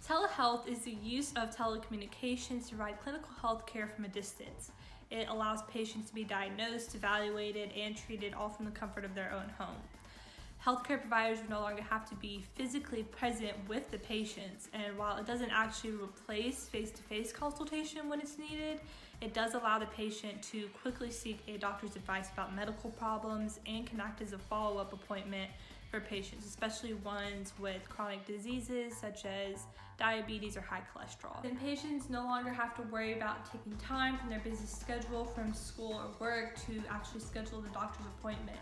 Telehealth is the use of telecommunications to provide clinical health care from a distance. It allows patients to be diagnosed, evaluated, and treated all from the comfort of their own home. Healthcare providers will no longer have to be physically present with the patients, and while it doesn't actually replace face-to-face consultation when it's needed, it does allow the patient to quickly seek a doctor's advice about medical problems and can act as a follow-up appointment for patients, especially ones with chronic diseases such as diabetes or high cholesterol. And patients no longer have to worry about taking time from their busy schedule from school or work to actually schedule the doctor's appointment.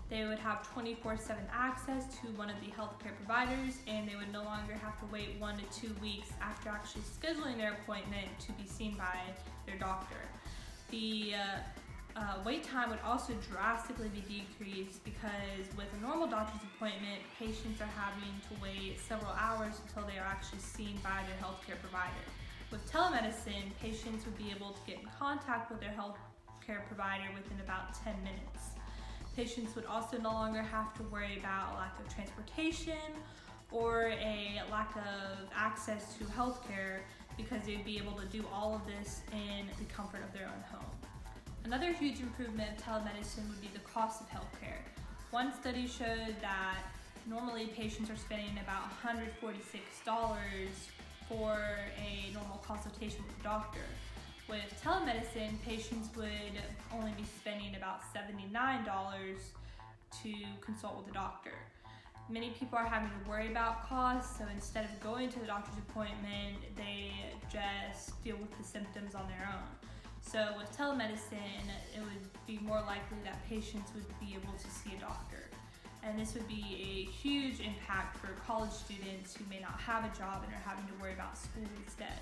They would have 24/7 access to one of the healthcare providers, and they would no longer have to wait 1 to 2 weeks after actually scheduling their appointment to be seen by their doctor. The wait time would also drastically be decreased because with a normal doctor's appointment, patients are having to wait several hours until they are actually seen by their healthcare provider. With telemedicine, patients would be able to get in contact with their healthcare provider within about 10 minutes. Patients would also no longer have to worry about a lack of transportation or a lack of access to healthcare because they'd be able to do all of this in the comfort of their own home. Another huge improvement of telemedicine would be the cost of healthcare. One study showed that normally patients are spending about $146 for a normal consultation with a doctor. With telemedicine, patients would only be spending about $79 to consult with a doctor. Many people are having to worry about costs, so instead of going to the doctor's appointment, they just deal with the symptoms on their own. So with telemedicine, it would be more likely that patients would be able to see a doctor. And this would be a huge impact for college students who may not have a job and are having to worry about school instead.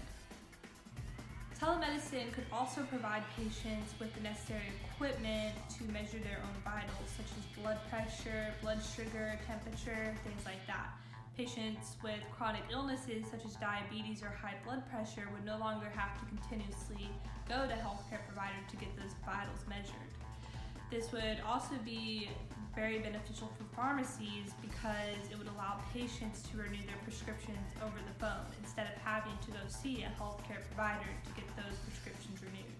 Telemedicine could also provide patients with the necessary equipment to measure their own vitals, such as blood pressure, blood sugar, temperature, things like that. Patients with chronic illnesses such as diabetes or high blood pressure would no longer have to continuously go to a healthcare provider to get those vitals measured. This would also be very beneficial for pharmacies because it would allow patients to renew their prescriptions over the phone instead of having to go see a healthcare provider to get those prescriptions renewed.